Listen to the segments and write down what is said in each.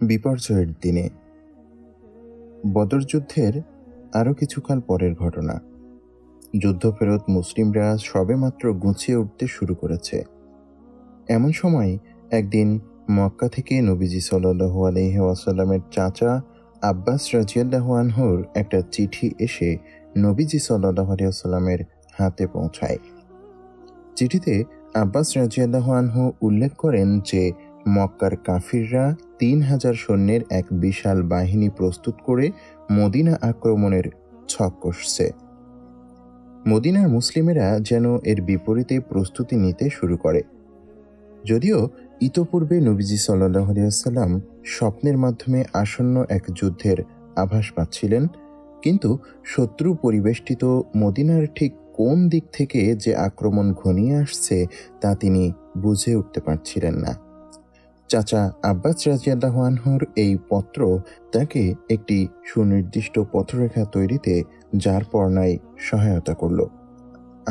বিপর্যয়ের দিনে। বদর যুদ্ধের আরও কিছুকাল পরের ঘটনা। যুদ্ধফেরত মুসলিমরা সবেমাত্র গুছিয়ে উঠতে শুরু করেছে। এমন সময় একদিন মক্কা থেকে নবীজি সাল্লাল্লাহু আলাইহি ওয়াসাল্লামের চাচা আব্বাস রাদিয়াল্লাহু আনহুর একটা চিঠি এসে নবীজি সাল্লাল্লাহু আলাইহি ওয়াসাল্লামের হাতে পৌঁছায়। চিঠিতে আব্বাস রাদিয়াল্লাহু আনহু উল্লেখ করেন যে মক্কার কাফিররা ৩,০০০ সৈন্যের এক বিশাল বাহিনী প্রস্তুত করে মদিনা আক্রমণের ছক কষছে। মদিনার মুসলিমেরা যেন এর বিপরীতে প্রস্তুতি নিতে শুরু করে। যদিও ইতোপূর্বে নবীজি সাল্লাল্লাহু আলাইহি ওয়াসাল্লাম স্বপ্নের মাধ্যমে আসন্ন এক যুদ্ধের আভাস পাচ্ছিলেন, কিন্তু শত্রু পরিবেষ্টিত মদিনার ঠিক কোন দিক থেকে যে আক্রমণ ঘনিয়ে আসছে তা তিনি বুঝে উঠতে পারছিলেন না। চাচা আব্বাস রাদিয়াল্লাহু আনহুর এই পত্র তাকে একটি সুনির্দিষ্ট পথরেখা তৈরিতে যার পরনায় সহায়তা করল।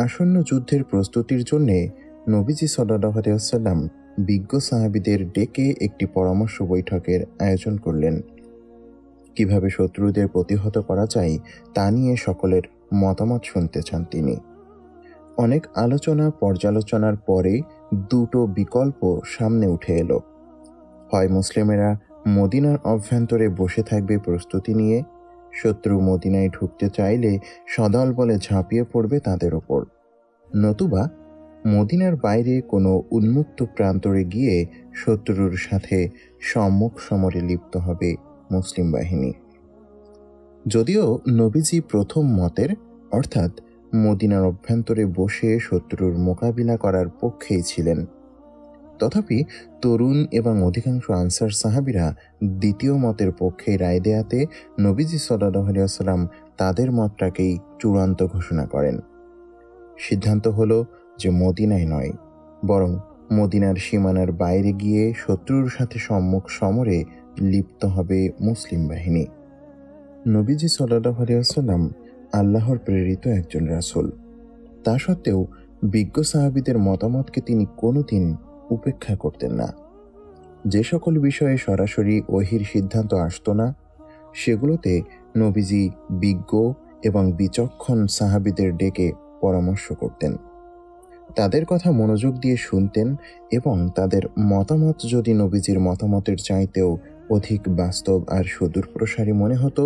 আসন্ন যুদ্ধের প্রস্তুতির জন্য নবীজি সাল্লাল্লাহু আলাইহি ওয়াসাল্লাম বিজ্ঞ সাহাবীদের ডেকে একটি পরামর্শ বৈঠকের আয়োজন করলেন। কিভাবে শত্রুদের প্রতিহত করা যায় তা নিয়ে সকলের মতামত শুনতে চান তিনি। অনেক আলোচনা পর্যালোচনার পরে দুটো বিকল্প সামনে উঠে এলো। হয় মুসলিমেরা মদিনার অভ্যন্তরে বসে থাকবে প্রস্তুতি নিয়ে, শত্রু মদিনায় ঢুকতে চাইলে সদল বলে ঝাঁপিয়ে পড়বে তাদের ওপর, নতুবা মদিনার বাইরে কোনো উন্মুক্ত প্রান্তরে গিয়ে শত্রুর সাথে সম্মুখ সমরে লিপ্ত হবে মুসলিম বাহিনী। যদিও নবীজি প্রথম মতের অর্থাৎ মদিনার অভ্যন্তরে বসে শত্রুর মোকাবিলা করার পক্ষেই ছিলেন, তথাপি তরুণ এবং অধিকাংশ আনসার সাহাবীরা দ্বিতীয় মতের পক্ষে রায় দেয়াতে নবীজি সাল্লাল্লাহু আলাইহি ওয়াসাল্লাম তাদের মতটাকেই চূড়ান্ত ঘোষণা করেন। সিদ্ধান্ত হলো যে মদিনায় নয়, বরং মদিনার সীমানার বাইরে গিয়ে শত্রুর সাথে সম্মুখ সমরে লিপ্ত হবে মুসলিম বাহিনী। নবীজি সাল্লাল্লাহু আলাইহি ওয়াসাল্লাম আল্লাহর প্রেরিত একজন রাসূল। তা সত্ত্বেও বিজ্ঞ সাহাবীদের মতামতকে তিনি কোনোদিন উপেক্ষা করতেন না। যে সকল বিষয়ে সরাসরি ওহীর সিদ্ধান্ত আসতো না, সেগুলোতে নবীজি বিজ্ঞ এবং বিচক্ষণ সাহাবীদের ডেকে পরামর্শ করতেন। তাদের কথা মনোযোগ দিয়ে শুনতেন এবং তাদের মতামত যদি নবীজির মতামতের চাইতেও অধিক বাস্তব আর সুদূরপ্রসারী মনে হতো,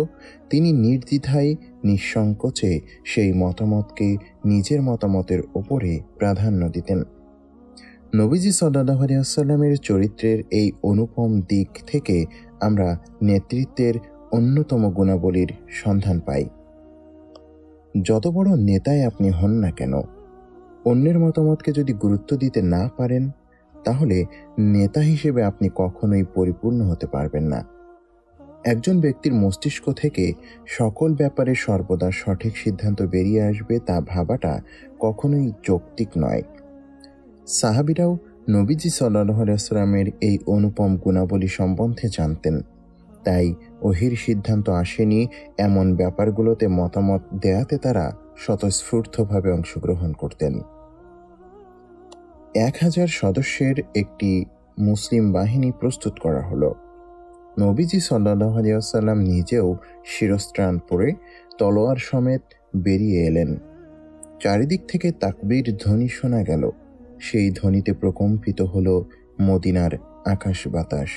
তিনি নির্দ্বিধায় নিঃসংকোচে সেই মতামতকে নিজের মতামতের ওপরে প্রাধান্য দিতেন। নবীজি সাল্লাল্লাহু আলাইহি ওয়াসাল্লামের চরিত্রের এই অনুপম দিক থেকে আমরা নেতৃত্বের অন্যতম গুণাবলীর সন্ধান পাই। যত বড় নেতাই আপনি হন না কেন, অন্যের মতামতকে যদি গুরুত্ব দিতে না পারেন, তাহলে নেতা হিসেবে আপনি কখনোই পরিপূর্ণ হতে পারবেন না। একজন ব্যক্তির মস্তিষ্ক থেকে সকল ব্যাপারে সর্বদা সঠিক সিদ্ধান্ত বেরিয়ে আসবে তা ভাবাটা কখনোই যৌক্তিক নয়। সাহাবীরাও নবীজি সাল্লাল্লাহু আলাইহি ওয়াসাল্লামের এই অনুপম গুণাবলী সম্বন্ধে জানতেন, তাই ওহীর সিদ্ধান্ত আসেনি এমন ব্যাপারগুলোতে মতামত দেয়াতে তারা স্বতঃস্ফূর্তভাবে অংশগ্রহণ করতেন। ১,০০০ সদস্যের একটি মুসলিম বাহিনী প্রস্তুত করা হলো। নবীজি সাল্লাল্লাহু আলাইহি ওয়াসাল্লাম নিজেও শিরস্ত্রাণ পরে তলোয়ার সমেত বেরিয়ে এলেন। চারিদিক থেকে তাকবীর ধ্বনি শোনা গেল। সেই ধ্বনিতে প্রকম্পিত হল মদিনার আকাশ বাতাস।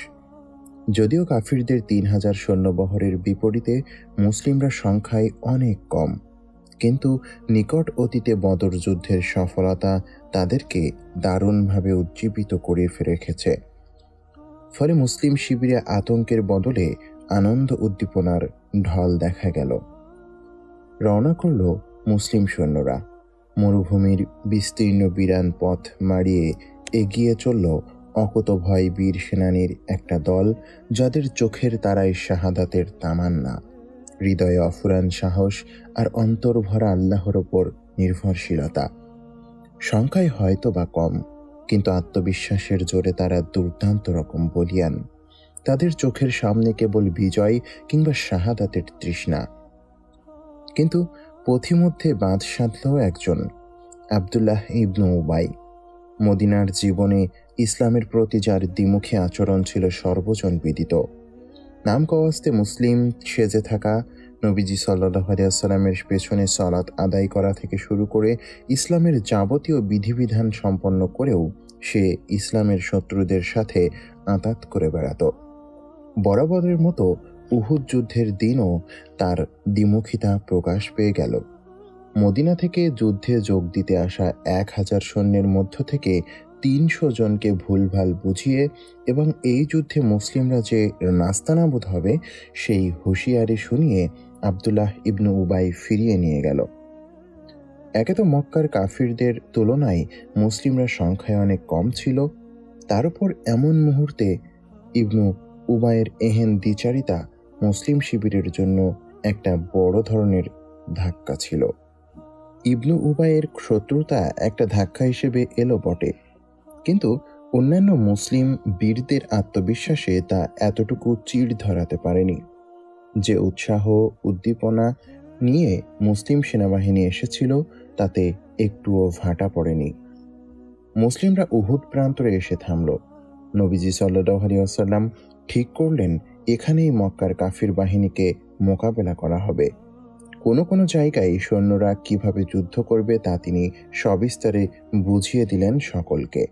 যদিও কাফিরদের ৩,০০০ সৈন্যবহরের বিপরীতে মুসলিমরা সংখ্যায় অনেক কম, কিন্তু নিকট অতীতে বদর যুদ্ধের সফলতা তাদেরকে দারুণভাবে উজ্জীবিত করে রেখেছে। ফলে মুসলিম শিবিরে আতঙ্কের বদলে আনন্দ উদ্দীপনার ঢল দেখা গেল। রওনা করল মুসলিম সৈন্যরা। মরুভূমির বিস্তীর্ণ বিরান পথ মাড়িয়ে এগিয়ে চলল অকুতভয় বীর সেনানীর একটা দল, যাদের চোখের তারায় শাহাদাতের তামান্না, হৃদয়ে অফুরান সাহস আর অন্তর ভরা আল্লাহর ওপর নির্ভরশীলতা। সংখ্যায় হয়তো বা কম, কিন্তু আত্মবিশ্বাসের জোরে তারা দুর্দান্ত রকম বলিয়ান। তাদের চোখের সামনে কেবল বিজয় কিংবা শাহাদাতের তৃষ্ণা। কিন্তু পথিমধ্যে বাঁধ সাধল একজন, আব্দুল্লাহ ইবনু উবাই। মদিনার জীবনে ইসলামের প্রতি যার দ্বিমুখী আচরণ ছিল সর্বজন বিদিত। নাম কওয়াস্তে মুসলিম সেজে থাকা, নবীজি সাল্লাল্লাহু আলাইহি ওয়াসাল্লামের পেছনে সালাত আদায় করা থেকে শুরু করে ইসলামের যাবতীয় বিধিবিধান সম্পন্ন করেও সে ইসলামের শত্রুদের সাথে আঁতাত করে বেড়াত। বরাবরের মতো উহুদ যুদ্ধের দিনও তার দ্বিমুখিতা প্রকাশ পেয়ে গেল। মদিনা থেকে যুদ্ধে যোগ দিতে আসা 1000 সৈন্যের মধ্য থেকে 300 জনকে ভুলভাল বুঝিয়ে এবং এই যুদ্ধে মুসলিমরা যে নাস্তানাবুদ হবে সেই হুঁশিয়ারি শুনিয়ে আবদুল্লাহ ইবনু উবাই ফিরিয়ে নিয়ে গেল। একে তো মক্কার কাফিরদের তুলনায় মুসলিমরা সংখ্যায় অনেক কম ছিল, তার উপর এমন মুহূর্তে ইবনু উবাইয়ের এহেন দ্বিচারিতা মুসলিম শিবিরের জন্য একটা বড় ধরনের ধাক্কা ছিল। ইবনু উবাইয়ের শত্রুতা একটা ধাক্কা হিসেবে এলো বটে, কিন্তু অন্যান্য মুসলিম বীরদের আত্মবিশ্বাসে তা এতটুকু চিড় ধরাতে পারেনি। যে উৎসাহ উদ্দীপনা নিয়ে মুসলিম সেনাবাহিনী এসেছিল তাতে একটুও ভাটা পড়েনি। মুসলিমরা উহুদ প্রান্তরে এসে থামল। নবীজি সাল্লাল্লাহু আলাইহি ওয়াসাল্লাম ঠিক করলেন এখানেই মক্কার কাফির বাহিনীকে মোকাবেলা করা হবে। কোনো কোনো জায়গায় সৈন্যরা কিভাবে যুদ্ধ করবে তা তিনি সবিস্তারে বুঝিয়ে দিলেন সকলকে।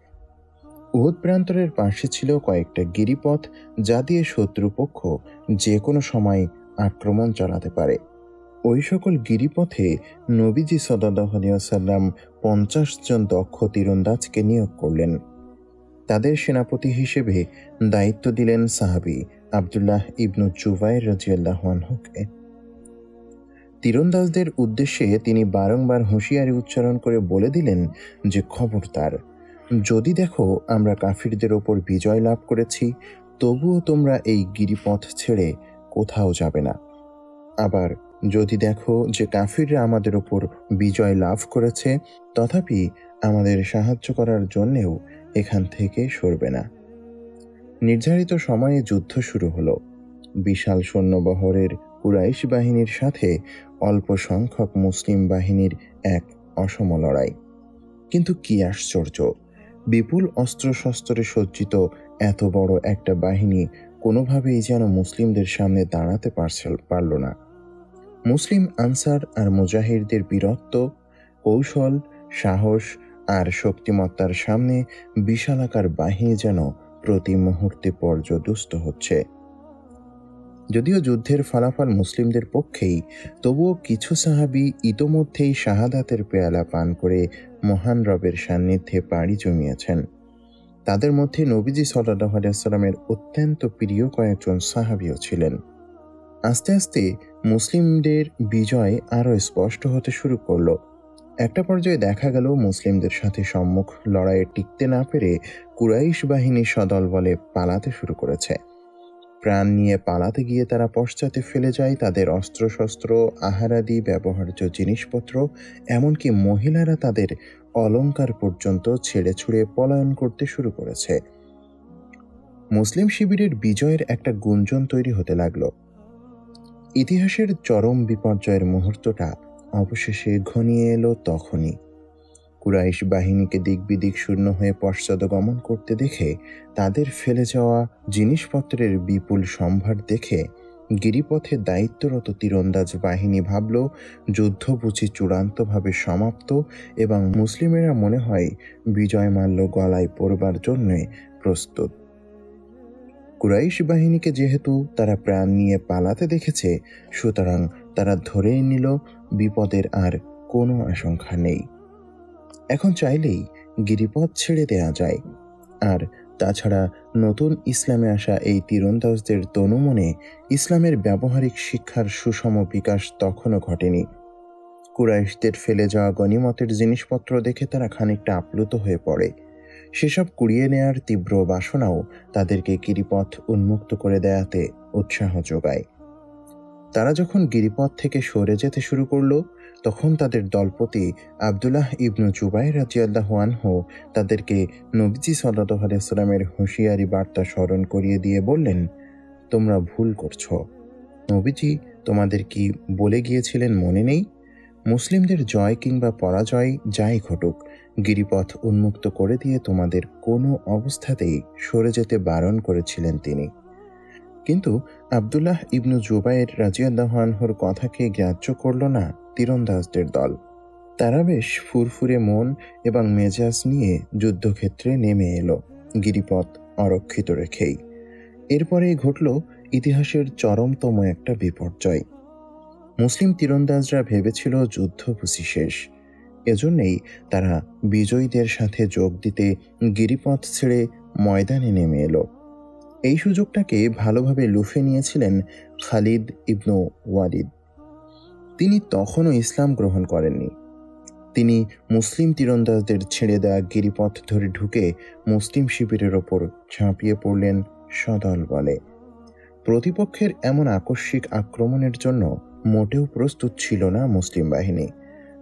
উহুদ প্রান্তরের পাশে ছিল কয়েকটা গিরিপথ, যা দিয়ে শত্রুপক্ষ যে কোনো সময় আক্রমণ চালাতে পারে। ওই সকল গিরিপথে নবীজি সাল্লাল্লাহু আলাইহি ওয়াসাল্লাম 50 জন দক্ষ তীরন্দাজকে নিয়োগ করলেন। তাদের সেনাপতি হিসেবে দায়িত্ব দিলেন সাহাবী আবদুল্লাহ ইবনু জুবাইর রাদিয়াল্লাহু আনহুকে। তীরন্দাজদের উদ্দেশ্যে তিনি বারংবার হুঁশিয়ারি উচ্চারণ করে বলে দিলেন যে, খবরদার, যদি দেখো আমরা কাফিরদের ওপর বিজয় লাভ করেছি, তবুও তোমরা এই গিরিপথ ছেড়ে কোথাও যাবে না। আবার যদি দেখো যে কাফিররা আমাদের ওপর বিজয় লাভ করেছে, তথাপি আমাদের সাহায্য করার জন্যেও এখান থেকে সরবে না। নির্ধারিত সময়ে যুদ্ধ শুরু হলো। বিশাল সৈন্যবহরের কুরাইশ বাহিনীর সাথে অল্প সংখ্যক মুসলিম বাহিনীর এক অসম লড়াই। কিন্তু কি আশ্চর্য, বিপুল অস্ত্রশস্ত্রে সজ্জিত এত বড় একটা বাহিনী কোনোভাবেই যেন মুসলিমদের সামনে দাঁড়াতে পারল না। মুসলিম আনসার আর মুজাহিরদের বীরত্ব, কৌশল, সাহস আর শক্তিমত্তার সামনে বিশালাকার বাহিনী যেন প্রতি মুহূর্তে পর্যদুস্ত হচ্ছে। যদিও যুদ্ধের ফলাফল মুসলিমদের পক্ষেই, তবুও কিছু সাহাবী ইতোমধ্যেই শাহাদাতের পেয়ালা পান করে মহান রবের সান্নিধ্যে পাড়ি জমিয়েছেন। তাদের মধ্যে নবীজি সাল্লাল্লাহু আলাইহি ওয়াসাল্লামের অত্যন্ত প্রিয় কয়েকজন সাহাবীও ছিলেন। আস্তে আস্তে মুসলিমদের বিজয় আরও স্পষ্ট হতে শুরু করল। একটা পর্যায়ে দেখা গেল মুসলিমদের সাথে সম্মুখ লড়াইয়ে টিকতে না পেরে কুরাইশ বাহিনী সদল বলে পালাতে শুরু করেছে। প্রাণ নিয়ে পালাতে গিয়ে তারা পশ্চাতে ফেলে যায় তাদের অস্ত্রশস্ত্র, আহারাদি, ব্যবহার্য জিনিসপত্র, এমনকি মহিলারা তাদের অলংকার পর্যন্ত ছেড়ে ছুড়ে পলায়ন করতে শুরু করেছে। মুসলিম শিবিরের বিজয়ের একটা গুঞ্জন তৈরি হতে লাগলো। ইতিহাসের চরম বিপর্যয়ের মুহূর্তটা অবশেষে ঘনিয়ে এলো তখনই। কুরাইশ বাহিনীকে দিকবিদিক শূন্য হয়ে পশ্চাদগমন করতে দেখে, তাদের ফেলে যাওয়া জিনিসপত্রের বিপুল সম্ভার দেখে গিরিপথে দায়িত্বরত তীরন্দাজ বাহিনী ভাবল যুদ্ধ বুঝি চূড়ান্তভাবে সমাপ্ত এবং মুসলিমেরা মনে হয় বিজয় মাল্য গলায় পরবার জন্য প্রস্তুত। কুরাইশ বাহিনীকে যেহেতু তারা প্রাণ নিয়ে পালাতে দেখেছে, সুতরাং তারা ধরেই নিল বিপদের আর কোনো আশঙ্কা নেই। এখন চাইলেই গিরিপথ ছেড়ে দেয়া যায়। আর তাছাড়া নতুন ইসলামে আসা এই তীরন্দাজদের তনুমনে ইসলামের ব্যবহারিক শিক্ষার সুষম বিকাশ তখনও ঘটেনি। কুরাইশদের ফেলে যাওয়া গনিমতের জিনিসপত্র দেখে তারা খানিকটা আপ্লুত হয়ে পড়ে। সেসব কুড়িয়ে নেয়ার তীব্র বাসনাও তাদেরকে গিরিপথ উন্মুক্ত করে দেয়াতে উৎসাহ যোগায়। তারা যখন গিরিপথ থেকে সরে যেতে শুরু করলো, তখন তাদের দলপতি আবদুল্লাহ ইবনু জুবাইর রাদিয়াল্লাহু আনহু তাদেরকে নবীজি সাল্লাল্লাহু আলাইহি ওয়াসাল্লামের হুঁশিয়ারি বার্তা স্মরণ করিয়ে দিয়ে বললেন, তোমরা ভুল করছো। নবীজি তোমাদের কি বলে গিয়েছিলেন মনে নেই? মুসলিমদের জয় কিংবা পরাজয় যাই ঘটুক, গিরিপথ উন্মুক্ত করে দিয়ে তোমাদের কোনো অবস্থাতেই সরে যেতে বারণ করেছিলেন তিনি। কিন্তু আবদুল্লাহ ইবনু জুবাইর রাদিয়াল্লাহু আনহুর কথাকে গ্রাহ্য করল না তীরন্দাজদের দল। তারা বেশ ফুরফুরে মন এবং মেজাজ নিয়ে যুদ্ধক্ষেত্রে নেমে এলো, গিরিপথ অরক্ষিত রেখেই। এরপরেই ঘটল ইতিহাসের চরমতম একটা বিপর্যয়। মুসলিম তীরন্দাজরা ভেবেছিল যুদ্ধ বুঝি শেষ। এজন্যেই তারা বিজয়ীদের সাথে যোগ দিতে গিরিপথ ছেড়ে ময়দানে নেমে এলো। এই সুযোগটাকে ভালোভাবে লুফে নিয়েছিলেন খালিদ ইবনু ওয়ালিদ। তিনি তখনও ইসলাম গ্রহণ করেননি। তিনি মুসলিম তীরন্দাজদের ছেড়ে দেওয়া গিরিপথ ধরে ঢুকে মুসলিম শিবিরের ওপর ঝাঁপিয়ে পড়লেন সদল বলে। প্রতিপক্ষের এমন আকস্মিক আক্রমণের জন্য মোটেও প্রস্তুত ছিল না মুসলিম বাহিনী।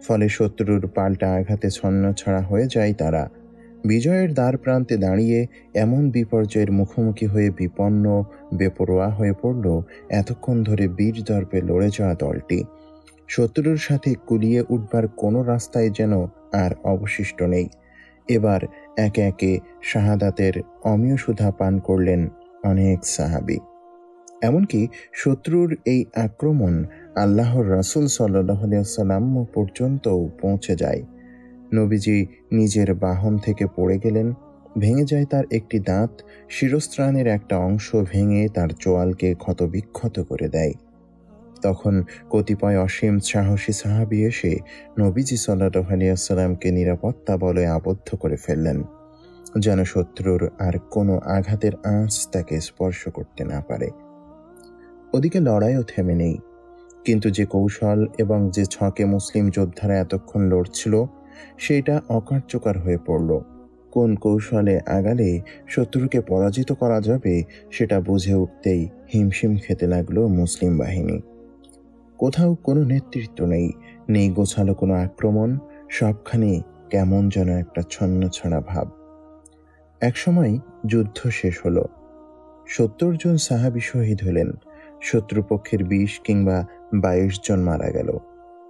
ফলে শত্রুর পাল্টা আঘাতে ছন্নছাড়া হয়ে যায় তারা। বিজয়ের দ্বার প্রান্তে দাঁড়িয়ে এমন বিপর্যয়ের মুখোমুখি হয়ে বিপন্ন বেপরোয়া হয়ে পড়ল এতক্ষণ ধরে বীর দর্পে লড়ে যাওয়া দলটি। শত্রুর সাথে কুলিয়ে উঠবার কোনো রাস্তায় যেন আর অবশিষ্ট নেই। এবার একে একে শাহাদাতের অমীয় সুধা পান করলেন অনেক সাহাবী। এমনকি শত্রুর এই আক্রমণ আল্লাহর রাসূল সাল্লাল্লাহু আলাইহি ওয়াসাল্লাম পর্যন্তও পৌঁছে যায়। নবীজি নিজের বাহন থেকে পড়ে গেলেন, ভেঙে যায় তার একটি দাঁত, শিরস্ত্রাণের একটা অংশ ভেঙে তার চোয়ালকে ক্ষতবিক্ষত করে দেয়। তখন কতিপয় অসীম সাহসী সাহাবী এসে নবীজি সাল্লাল্লাহু আলাইহি ওয়াসাল্লামকে নিরাপত্তা বলয়ে আবদ্ধ করে ফেললেন, যেন শত্রুর আর কোনো আঘাতের আঁচ তাকে স্পর্শ করতে না পারে। ওদিকে লড়াইও থেমে নেই, কিন্তু যে কৌশল এবং যে ছকে মুসলিম যোদ্ধারা এতক্ষণ লড়ছিল সেটা অকার্যকর হয়ে পড়ল। কোন কৌশলে আগালে শত্রুকে পরাজিত করা যাবে সেটা বুঝে উঠতেই হিমশিম খেতে লাগলো মুসলিম বাহিনী। কোথাও কোনো নেতৃত্ব নেই, নেই গোছালো কোনো আক্রমণ, সবখানে কেমন যেন একটা ছন্নছাড়া ভাব। একসময় যুদ্ধ শেষ হলো। ৭০ জন সাহাবী শহীদ হলেন। শত্রুপক্ষের ২০ কিংবা ২২ জন মারা গেল।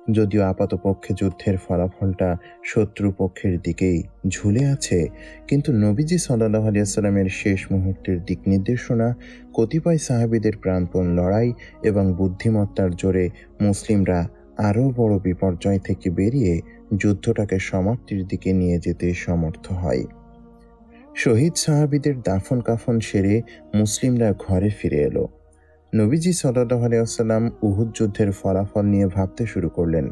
যদিও আপাতপক্ষে যুদ্ধের ফলাফলটা শত্রুপক্ষের দিকেই ঝুলে আছে, কিন্তু নবীজি সাল্লাল্লাহু আলাইহি ওয়াসাল্লামের শেষ মুহূর্তের দিক নির্দেশনা, কতিপয় সাহাবীদের প্রাণপণ লড়াই এবং বুদ্ধিমত্তার জোরে মুসলিমরা আরও বড় বিপর্যয় থেকে বেরিয়ে যুদ্ধটাকে সমাপ্তির দিকে নিয়ে যেতে সমর্থ হয়। শহীদ সাহাবীদের দাফন কাফন সেরে মুসলিমরা ঘরে ফিরে এলো। নবীজি সাল্লাল্লাহু আলাইহি ওয়াসাল্লাম উহুদ যুদ্ধের ফলাফল নিয়ে ভাবতে শুরু করলেন।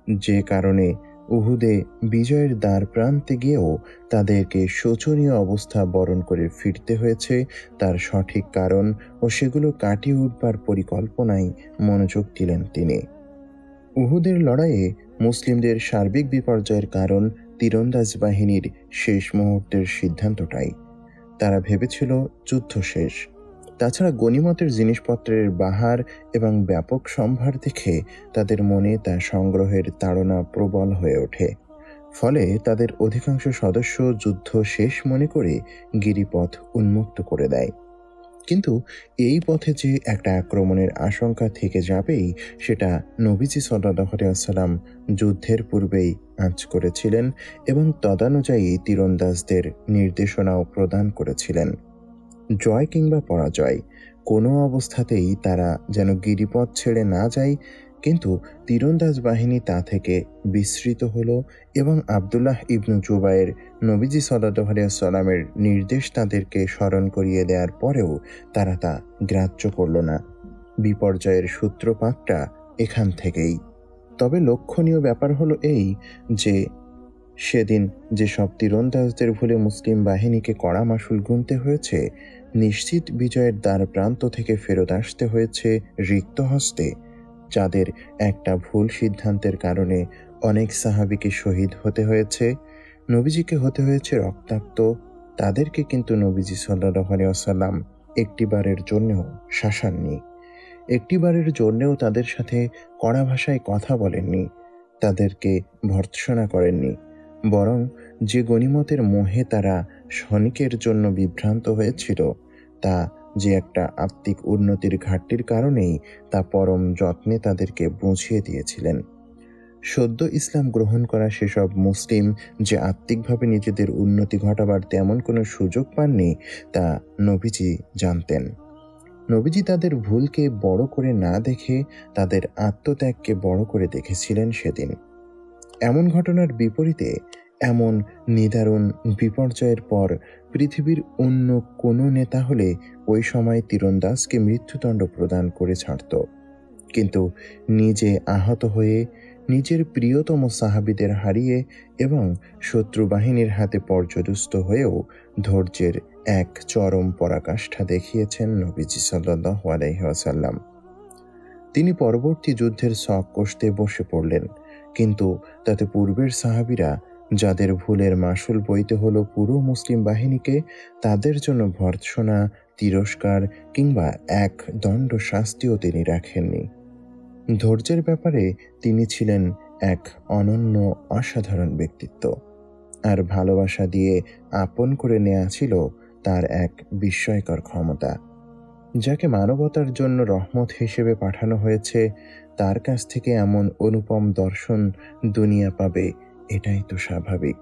যে কারণে উহুদে বিজয়ের দ্বার প্রান্তে গিয়েও তাদেরকে শোচনীয় অবস্থা বরণ করে ফিরতে হয়েছে, তার সঠিক কারণ ও সেগুলো কাটিয়ে উঠবার পরিকল্পনায় মনোযোগ দিলেন তিনি। উহুদের লড়াইয়ে মুসলিমদের সার্বিক বিপর্যয়ের কারণ তীরন্দাজ বাহিনীর শেষ মুহূর্তের সিদ্ধান্তটাই। তারা ভেবেছিল যুদ্ধ শেষ। তাছাড়া গনিমতের জিনিসপত্রের বাহার এবং ব্যাপক সম্ভার দেখে তাদের মনে তা সংগ্রহের তাড়না প্রবল হয়ে ওঠে। ফলে তাদের অধিকাংশ সদস্য যুদ্ধ শেষ মনে করে গিরিপথ উন্মুক্ত করে দেয়। কিন্তু এই পথে যে একটা আক্রমণের আশঙ্কা থেকে যাবেই, সেটা নবীজি সাল্লাল্লাহু আলাইহি ওয়াসাল্লাম যুদ্ধের পূর্বেই আঁচ করেছিলেন এবং তদানুযায়ী তীরন্দাজদের নির্দেশনাও প্রদান করেছিলেন। জয় কিংবা পরাজয়, কোনো অবস্থাতেই তারা যেন গিরিপথ ছেড়ে না যায়। কিন্তু তীরন্দাজ বাহিনী তা থেকে বিস্মৃত হলো এবং আবদুল্লাহ ইবনু জুবাইর নবীজি সাল্লাল্লাহু আলাইহি ওয়াসাল্লামের নির্দেশ তাদেরকে স্মরণ করিয়ে দেওয়ার পরেও তারা তা গ্রাহ্য করল না। বিপর্যয়ের সূত্রপাতটা এখান থেকেই। তবে লক্ষণীয় ব্যাপার হলো এই যে সেদিন যেসব তীরন্দাজদের ভুলে মুসলিম বাহিনীকে কড়া মাশুল গুনতে হয়েছে, নিশ্চিত বিজয়ের দ্বার প্রান্ত থেকে ফেরত আসতে হয়েছে রিক্ত হস্তে। যাদের একটা ভুল সিদ্ধান্তের কারণে অনেক সাহাবীকে শহীদ হতে হয়েছে, নবীজিকে হতে হয়েছে রক্তাক্ত, তাদেরকে কিন্তু নবীজি সাল্লাল্লাহু আলাইহি ওয়াসাল্লাম একটিবারের জন্যও শাসাননি। একটিবারের জন্যেও তাদের সাথে কড়া ভাষায় কথা বলেননি, তাদেরকে ভর্ৎসনা করেননি। বরং যে গনিমতের মোহে তারা ক্ষণিকের জন্য বিভ্রান্ত হয়েছিল, তা যে একটা আত্মিক উন্নতির ঘাটতির কারণেই তা পরম যত্নে তাদেরকে বুঝিয়ে দিয়েছিলেন। সদ্য ইসলাম গ্রহণ করা সেসব মুসলিম যে আত্মিকভাবে নিজেদের উন্নতি ঘটাবার তেমন কোনো সুযোগ পাননি, তা নবীজি জানতেন। নবীজি তাদের ভুলকে বড় করে না দেখে তাদের আত্মত্যাগকে বড় করে দেখেছিলেন সেদিন। এমন ঘটনার বিপরীতে এমন নিদারুণ বিপর্যয়ের পর পৃথিবীর অন্য কোনো নেতা হলে ওই সময় তীরন্দাজকে মৃত্যুদণ্ড প্রদান করে ছাড়ত, কিন্তু নিজে আহত হয়ে, নিজের প্রিয়তম সাহাবীদের হারিয়ে এবং শত্রু বাহিনীর হাতে পর্যদুস্ত হয়েও ধৈর্যের এক চরম পরাকাষ্ঠা দেখিয়েছেন নবীজি সাল্লাল্লাহু আলাইহি ওয়াসাল্লাম। তিনি পরবর্তী যুদ্ধের ছক কষতে বসে পড়লেন, কিন্তু তাতে পূর্বের সাহাবীরা যাদের ভুলের মাসুল বইতে হলো পুরো মুসলিম বাহিনীকে, তাদের জন্য ভর্ৎসনা, তিরস্কার কিংবা এক দণ্ড শাস্তিও তিনি রাখেননি। ধৈর্যের ব্যাপারে তিনি ছিলেন এক অনন্য অসাধারণ ব্যক্তিত্ব, আর ভালোবাসা দিয়ে আপন করে নেওয়া ছিল তার এক বিস্ময়কর ক্ষমতা। যাকে মানবতার জন্য রহমত হিসেবে পাঠানো হয়েছে, তার কাছ থেকে এমন অনুপম দর্শন দুনিয়া পাবে, এটাই তো স্বাভাবিক।